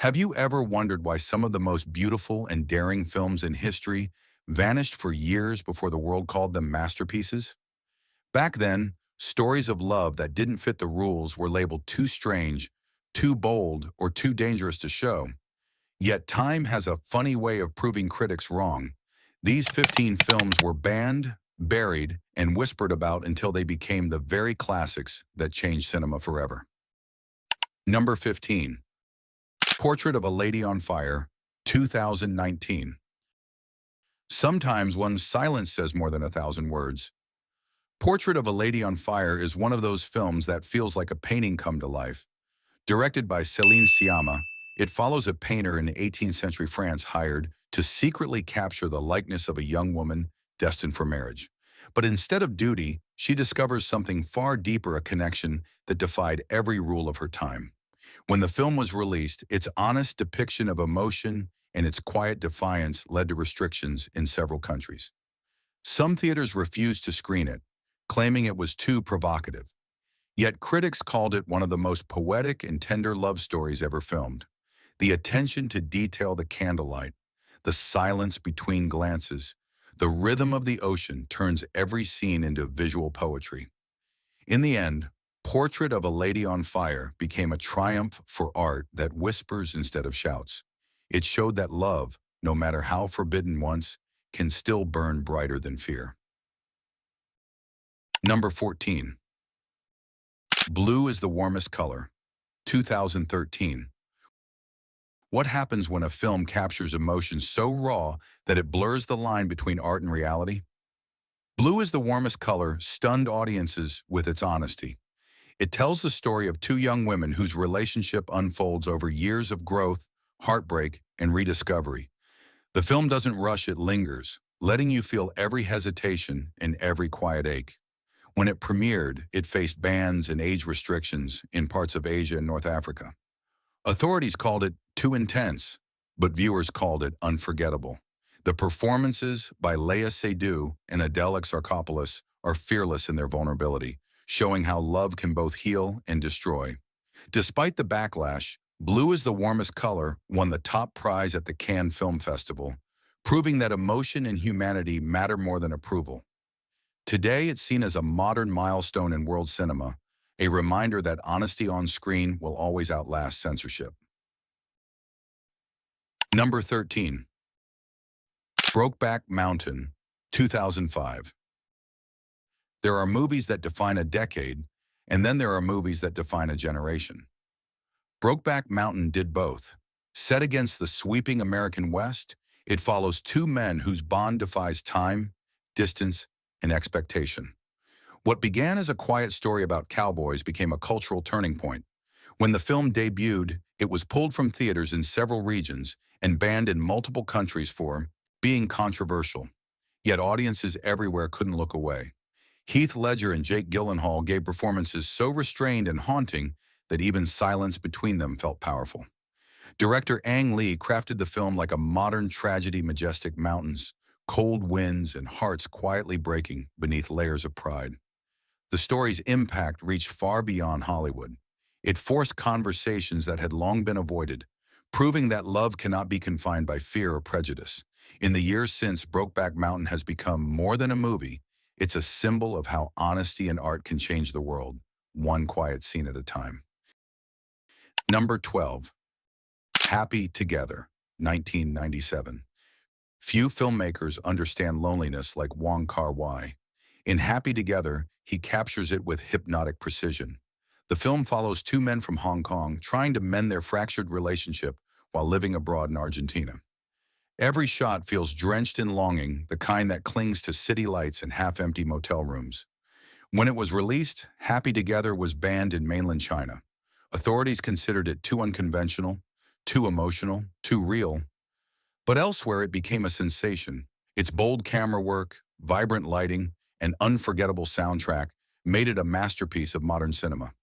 Have you ever wondered why some of the most beautiful and daring films in history vanished for years before the world called them masterpieces? Back then, stories of love that didn't fit the rules were labeled too strange, too bold, or too dangerous to show. Yet time has a funny way of proving critics wrong. These 15 films were banned, buried, and whispered about until they became the very classics that changed cinema forever. Number 15. Portrait of a Lady on Fire, 2019. Sometimes one's silence says more than 1,000 words. Portrait of a Lady on Fire is one of those films that feels like a painting come to life. Directed by Céline Sciamma, it follows a painter in 18th century France hired to secretly capture the likeness of a young woman destined for marriage. But instead of duty, she discovers something far deeper, a connection that defied every rule of her time. When the film was released, its honest depiction of emotion and its quiet defiance led to restrictions in several countries. Some theaters refused to screen it, claiming it was too provocative. Yet critics called it one of the most poetic and tender love stories ever filmed. The attention to detail, the candlelight, the silence between glances, the rhythm of the ocean turns every scene into visual poetry. In the end, Portrait of a Lady on Fire became a triumph for art that whispers instead of shouts. It showed that love, no matter how forbidden once, can still burn brighter than fear. Number 14. Blue is the Warmest Color, 2013. What happens when a film captures emotion so raw that it blurs the line between art and reality? Blue is the Warmest Color stunned audiences with its honesty. It tells the story of two young women whose relationship unfolds over years of growth, heartbreak, and rediscovery. The film doesn't rush, it lingers, letting you feel every hesitation and every quiet ache. When it premiered, it faced bans and age restrictions in parts of Asia and North Africa. Authorities called it too intense, but viewers called it unforgettable. The performances by Léa Seydoux and Adele Exarchopoulos are fearless in their vulnerability, showing how love can both heal and destroy. Despite the backlash, Blue is the Warmest Color won the top prize at the Cannes Film Festival, proving that emotion and humanity matter more than approval. Today, it's seen as a modern milestone in world cinema, a reminder that honesty on screen will always outlast censorship. Number 13. Brokeback Mountain, 2005. There are movies that define a decade, and then there are movies that define a generation. Brokeback Mountain did both. Set against the sweeping American West, it follows two men whose bond defies time, distance, and expectation. What began as a quiet story about cowboys became a cultural turning point. When the film debuted, it was pulled from theaters in several regions and banned in multiple countries for being controversial. Yet audiences everywhere couldn't look away. Heath Ledger and Jake Gyllenhaal gave performances so restrained and haunting that even silence between them felt powerful. Director Ang Lee crafted the film like a modern tragedy, majestic mountains, cold winds, and hearts quietly breaking beneath layers of pride. The story's impact reached far beyond Hollywood. It forced conversations that had long been avoided, proving that love cannot be confined by fear or prejudice. In the years since, Brokeback Mountain has become more than a movie. It's a symbol of how honesty and art can change the world, one quiet scene at a time. Number 12. Happy Together, 1997. Few filmmakers understand loneliness like Wong Kar-wai. In Happy Together, he captures it with hypnotic precision. The film follows two men from Hong Kong trying to mend their fractured relationship while living abroad in Argentina. Every shot feels drenched in longing, the kind that clings to city lights and half-empty motel rooms. When it was released, Happy Together was banned in mainland China. Authorities considered it too unconventional, too emotional, too real. But elsewhere it became a sensation. Its bold camera work, vibrant lighting, and unforgettable soundtrack made it a masterpiece of modern cinema.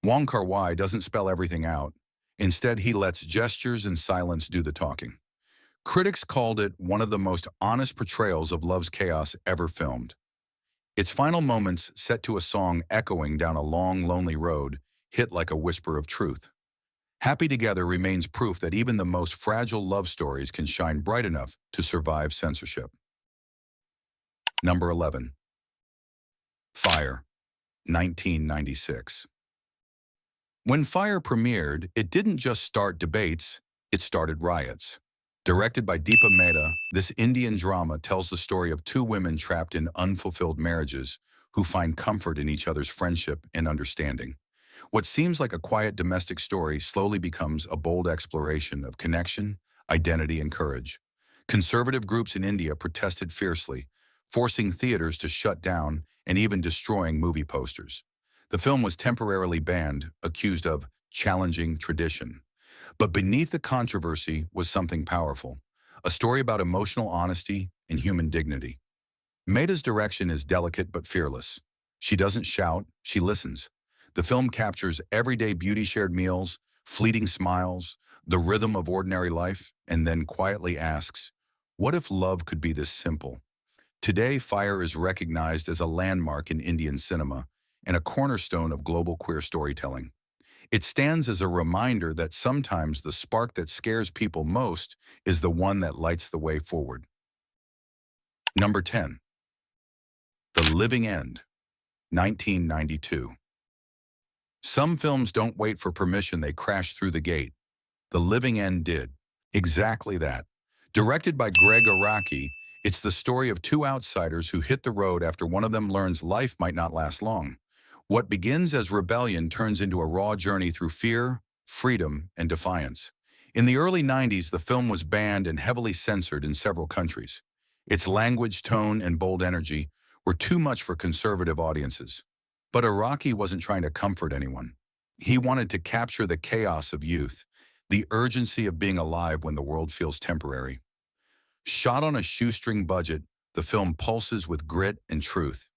Wong Kar-wai doesn't spell everything out. Instead, he lets gestures and silence do the talking. Critics called it one of the most honest portrayals of love's chaos ever filmed. Its final moments, set to a song echoing down a long, lonely road, hit like a whisper of truth. Happy Together remains proof that even the most fragile love stories can shine bright enough to survive censorship. Number 11. Fire, 1996. When Fire premiered, it didn't just start debates, it started riots. Directed by Deepa Mehta, this Indian drama tells the story of two women trapped in unfulfilled marriages who find comfort in each other's friendship and understanding. What seems like a quiet domestic story slowly becomes a bold exploration of connection, identity, and courage. Conservative groups in India protested fiercely, forcing theaters to shut down and even destroying movie posters. The film was temporarily banned, accused of challenging tradition. But beneath the controversy was something powerful, a story about emotional honesty and human dignity. Mehta's direction is delicate but fearless. She doesn't shout, she listens. The film captures everyday beauty, shared meals, fleeting smiles, the rhythm of ordinary life, and then quietly asks, what if love could be this simple? Today, Fire is recognized as a landmark in Indian cinema and a cornerstone of global queer storytelling. It stands as a reminder that sometimes the spark that scares people most is the one that lights the way forward. Number 10. The Living End, 1992. Some films don't wait for permission, they crash through the gate. The Living End did exactly that. Directed by Greg Araki, it's the story of two outsiders who hit the road after one of them learns life might not last long. What begins as rebellion turns into a raw journey through fear, freedom, and defiance. In the early 90s, the film was banned and heavily censored in several countries. Its language, tone, and bold energy were too much for conservative audiences. But Araki wasn't trying to comfort anyone. He wanted to capture the chaos of youth, the urgency of being alive when the world feels temporary. Shot on a shoestring budget, the film pulses with grit and truth.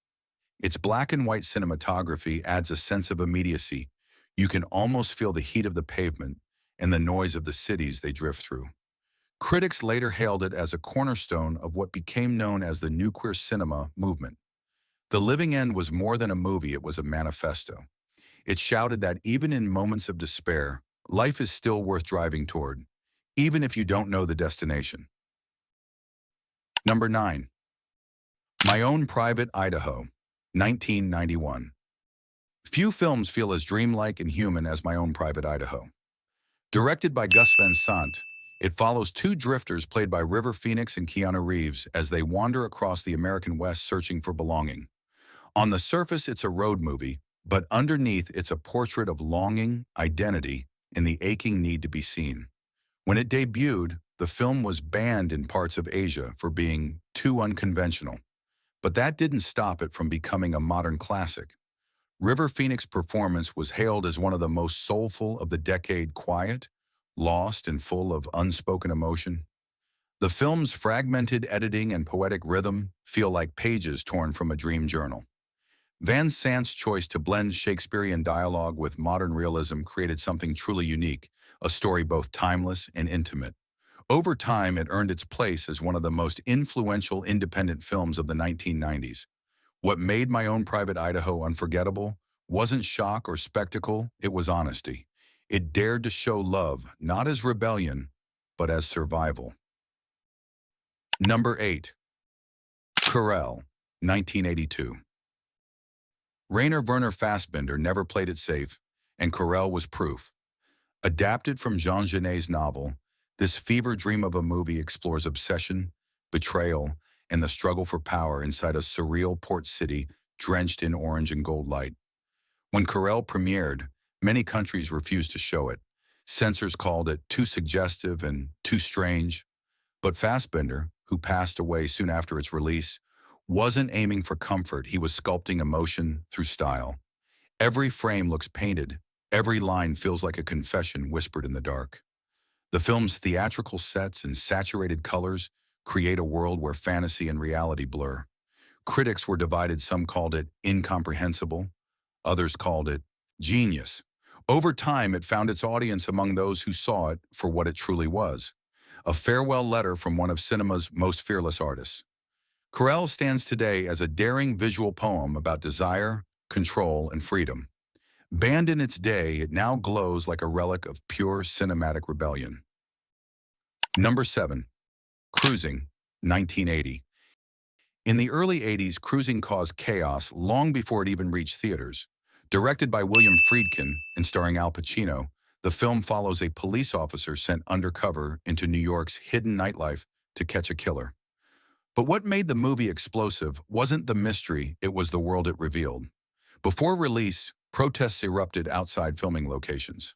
Its black and white cinematography adds a sense of immediacy. You can almost feel the heat of the pavement and the noise of the cities they drift through. Critics later hailed it as a cornerstone of what became known as the new queer cinema movement. The Living End was more than a movie, it was a manifesto. It shouted that even in moments of despair, life is still worth driving toward, even if you don't know the destination. Number 9. My Own Private Idaho, 1991. Few films feel as dreamlike and human as My Own Private Idaho. Directed by Gus Van Sant, it follows two drifters played by River Phoenix and Keanu Reeves as they wander across the American West searching for belonging. On the surface, it's a road movie, but underneath, it's a portrait of longing, identity, and the aching need to be seen. When it debuted, the film was banned in parts of Asia for being too unconventional. But that didn't stop it from becoming a modern classic. River Phoenix's performance was hailed as one of the most soulful of the decade, quiet, lost, and full of unspoken emotion. The film's fragmented editing and poetic rhythm feel like pages torn from a dream journal. Van Sant's choice to blend Shakespearean dialogue with modern realism created something truly unique, a story both timeless and intimate. Over time, it earned its place as one of the most influential independent films of the 1990s. What made My Own Private Idaho unforgettable wasn't shock or spectacle, it was honesty. It dared to show love, not as rebellion, but as survival. Number 8. Querelle, 1982. Rainer Werner Fassbinder never played it safe, and Querelle was proof. Adapted from Jean Genet's novel, this fever dream of a movie explores obsession, betrayal, and the struggle for power inside a surreal port city drenched in orange and gold light. When Querelle premiered, many countries refused to show it. Censors called it too suggestive and too strange. But Fassbinder, who passed away soon after its release, wasn't aiming for comfort, he was sculpting emotion through style. Every frame looks painted, every line feels like a confession whispered in the dark. The film's theatrical sets and saturated colors create a world where fantasy and reality blur. Critics were divided, some called it incomprehensible, others called it genius. Over time, it found its audience among those who saw it for what it truly was, a farewell letter from one of cinema's most fearless artists. Querelle stands today as a daring visual poem about desire, control, and freedom. Banned in its day, it now glows like a relic of pure cinematic rebellion. Number 7. Cruising, 1980. In the early 80s, Cruising caused chaos long before it even reached theaters. Directed by William Friedkin and starring Al Pacino, the film follows a police officer sent undercover into New York's hidden nightlife to catch a killer. But what made the movie explosive wasn't the mystery, it was the world it revealed. Before release, protests erupted outside filming locations.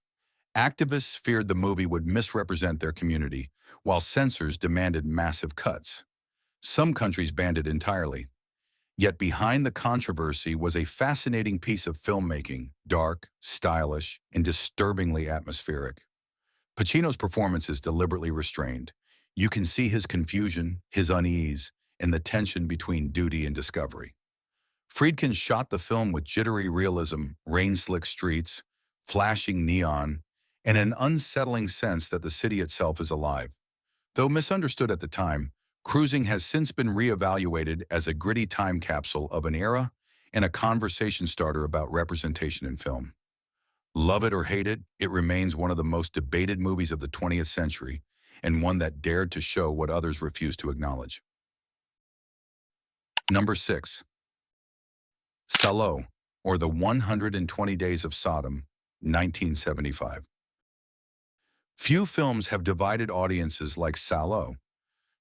Activists feared the movie would misrepresent their community, while censors demanded massive cuts. Some countries banned it entirely. Yet behind the controversy was a fascinating piece of filmmaking, dark, stylish, and disturbingly atmospheric. Pacino's performance is deliberately restrained. You can see his confusion, his unease, and the tension between duty and discovery. Friedkin shot the film with jittery realism, rain-slick streets, flashing neon, and an unsettling sense that the city itself is alive. Though misunderstood at the time, Cruising has since been reevaluated as a gritty time capsule of an era and a conversation starter about representation in film. Love it or hate it, it remains one of the most debated movies of the 20th century and one that dared to show what others refused to acknowledge. Number 6. Salò, or The 120 Days of Sodom, 1975. Few films have divided audiences like Salò.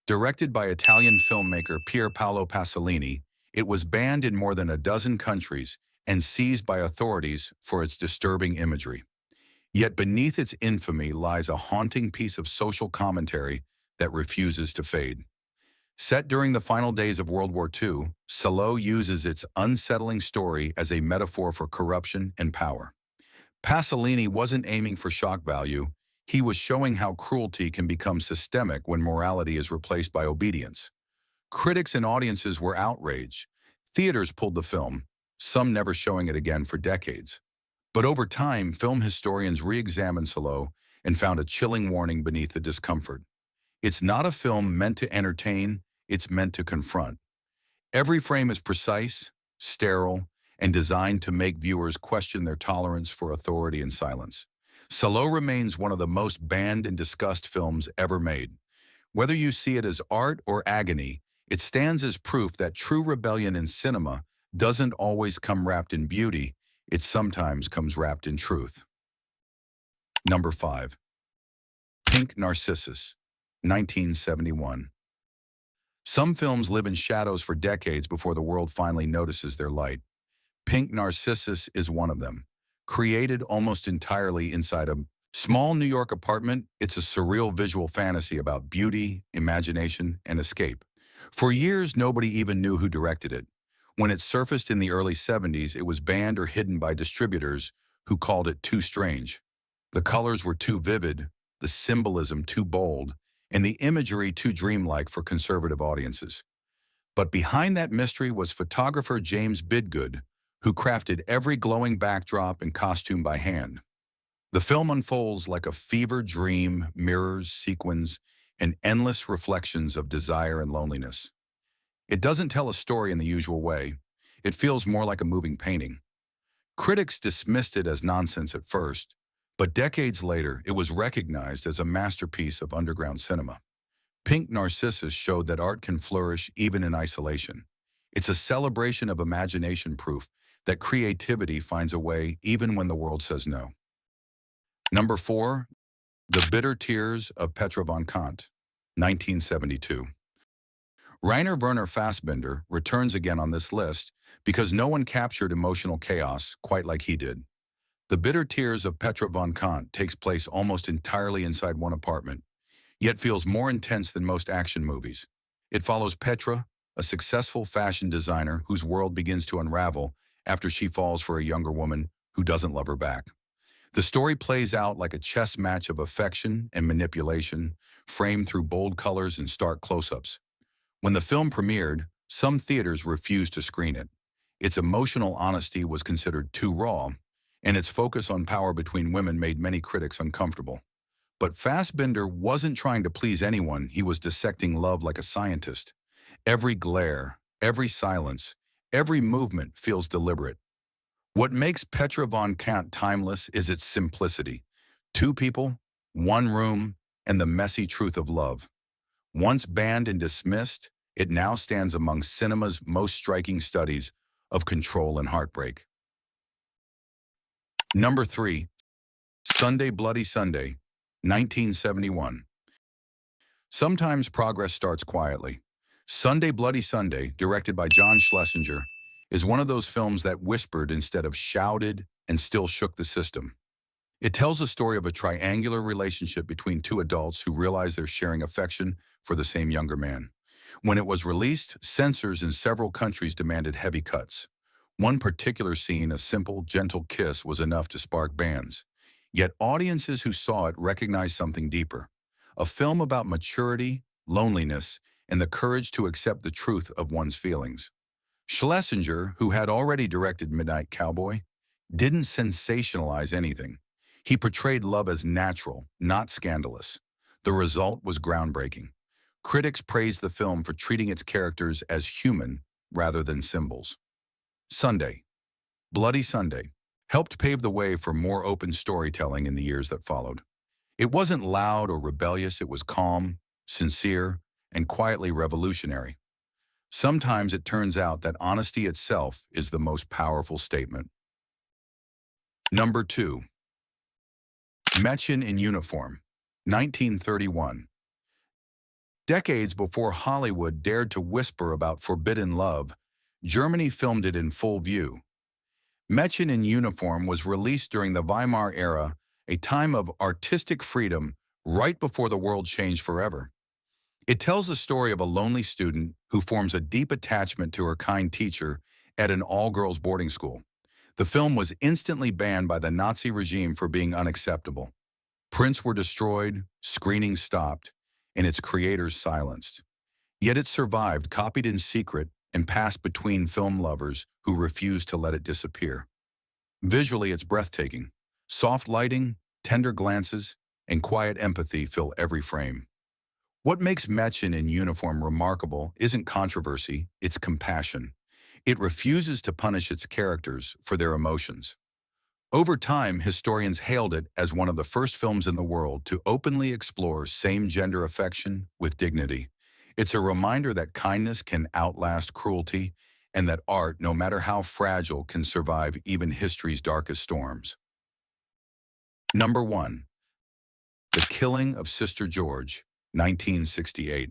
Directed by Italian filmmaker Pier Paolo Pasolini, it was banned in more than a dozen countries and seized by authorities for its disturbing imagery. Yet beneath its infamy lies a haunting piece of social commentary that refuses to fade. Set during the final days of World War II, Salò uses its unsettling story as a metaphor for corruption and power. Pasolini wasn't aiming for shock value. He was showing how cruelty can become systemic when morality is replaced by obedience. Critics and audiences were outraged. Theaters pulled the film, some never showing it again for decades. But over time, film historians re-examined Salò and found a chilling warning beneath the discomfort. It's not a film meant to entertain, it's meant to confront. Every frame is precise, sterile, and designed to make viewers question their tolerance for authority and silence. Salò remains one of the most banned and discussed films ever made. Whether you see it as art or agony, it stands as proof that true rebellion in cinema doesn't always come wrapped in beauty, it sometimes comes wrapped in truth. Number 5. Pink Narcissus, 1971. Some films live in shadows for decades before the world finally notices their light. Pink Narcissus is one of them. Created almost entirely inside a small New York apartment, it's a surreal visual fantasy about beauty, imagination, and escape. For years, nobody even knew who directed it. When it surfaced in the early 70s, it was banned or hidden by distributors who called it too strange. The colors were too vivid, the symbolism too bold, and the imagery too dreamlike for conservative audiences. But behind that mystery was photographer James Bidgood, who crafted every glowing backdrop and costume by hand. The film unfolds like a fever dream, mirrors, sequins, and endless reflections of desire and loneliness. It doesn't tell a story in the usual way. It feels more like a moving painting. Critics dismissed it as nonsense at first, but decades later, it was recognized as a masterpiece of underground cinema. Pink Narcissus showed that art can flourish even in isolation. It's a celebration of imagination proof that creativity finds a way even when the world says no. Number 4. The Bitter Tears of Petra von Kant, 1972. Rainer Werner Fassbinder returns again on this list because no one captured emotional chaos quite like he did. The Bitter Tears of Petra von Kant takes place almost entirely inside one apartment, yet feels more intense than most action movies. It follows Petra, a successful fashion designer whose world begins to unravel after she falls for a younger woman who doesn't love her back. The story plays out like a chess match of affection and manipulation, framed through bold colors and stark close-ups. When the film premiered, some theaters refused to screen it. Its emotional honesty was considered too raw, and its focus on power between women made many critics uncomfortable. But Fassbinder wasn't trying to please anyone, he was dissecting love like a scientist. Every glare, every silence, every movement feels deliberate. What makes Petra von Kant timeless is its simplicity. Two people, one room, and the messy truth of love. Once banned and dismissed, it now stands among cinema's most striking studies of control and heartbreak. Number 3. Sunday Bloody Sunday, 1971. Sometimes progress starts quietly. Sunday Bloody Sunday, directed by John Schlesinger, is one of those films that whispered instead of shouted and still shook the system. It tells the story of a triangular relationship between two adults who realize they're sharing affection for the same younger man. When it was released, censors in several countries demanded heavy cuts. One particular scene, a simple, gentle kiss, was enough to spark bans. Yet audiences who saw it recognized something deeper. A film about maturity, loneliness, and the courage to accept the truth of one's feelings. Schlesinger, who had already directed Midnight Cowboy, didn't sensationalize anything. He portrayed love as natural, not scandalous. The result was groundbreaking. Critics praised the film for treating its characters as human rather than symbols. Sunday, Bloody Sunday, helped pave the way for more open storytelling in the years that followed. It wasn't loud or rebellious, it was calm, sincere, and quietly revolutionary. Sometimes it turns out that honesty itself is the most powerful statement. Number 2. Mädchen in Uniform, 1931. Decades before Hollywood dared to whisper about forbidden love, Germany filmed it in full view. Mädchen in Uniform was released during the Weimar era, a time of artistic freedom right before the world changed forever. It tells the story of a lonely student who forms a deep attachment to her kind teacher at an all-girls boarding school. The film was instantly banned by the Nazi regime for being unacceptable. Prints were destroyed, screenings stopped, and its creators silenced. Yet it survived, copied in secret, and passed between film lovers who refused to let it disappear. Visually, it's breathtaking. Soft lighting, tender glances, and quiet empathy fill every frame. What makes Mädchen in Uniform remarkable isn't controversy, it's compassion. It refuses to punish its characters for their emotions. Over time, historians hailed it as one of the first films in the world to openly explore same-gender affection with dignity. It's a reminder that kindness can outlast cruelty, and that art, no matter how fragile, can survive even history's darkest storms. Number 1. The Killing of Sister George, 1968.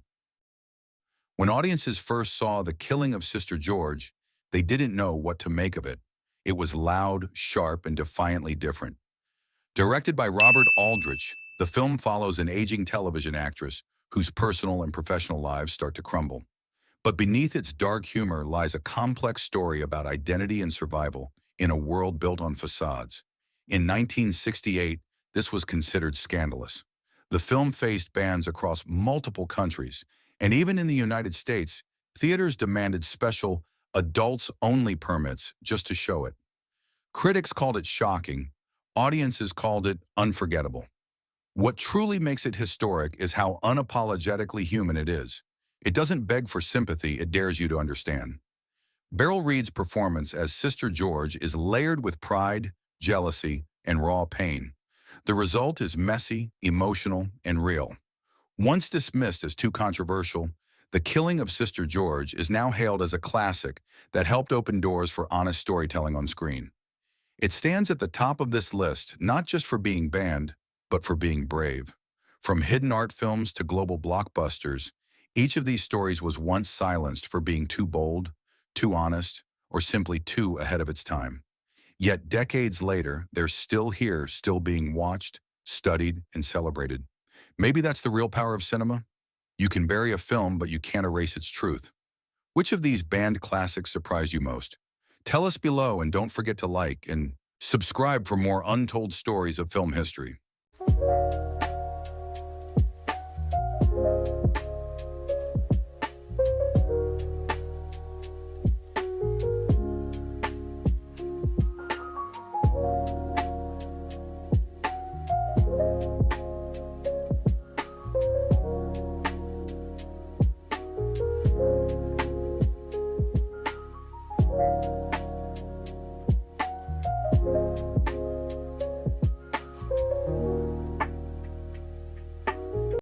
When audiences first saw The Killing of Sister George, they didn't know what to make of it. It was loud, sharp, and defiantly different. Directed by Robert Aldrich, the film follows an aging television actress whose personal and professional lives start to crumble. But beneath its dark humor lies a complex story about identity and survival in a world built on facades. In 1968, this was considered scandalous. The film faced bans across multiple countries, and even in the United States, theaters demanded special adults-only permits just to show it. Critics called it shocking, audiences called it unforgettable. What truly makes it historic is how unapologetically human it is. It doesn't beg for sympathy, it dares you to understand. Beryl Reid's performance as Sister George is layered with pride, jealousy, and raw pain. The result is messy, emotional, and real. Once dismissed as too controversial, The Killing of Sister George is now hailed as a classic that helped open doors for honest storytelling on screen. It stands at the top of this list not just for being banned, but for being brave. From hidden art films to global blockbusters, each of these stories was once silenced for being too bold, too honest, or simply too ahead of its time. Yet decades later, they're still here, still being watched, studied, and celebrated. Maybe that's the real power of cinema. You can bury a film, but you can't erase its truth. Which of these banned classics surprised you most? Tell us below, and don't forget to like and subscribe for more untold stories of film history.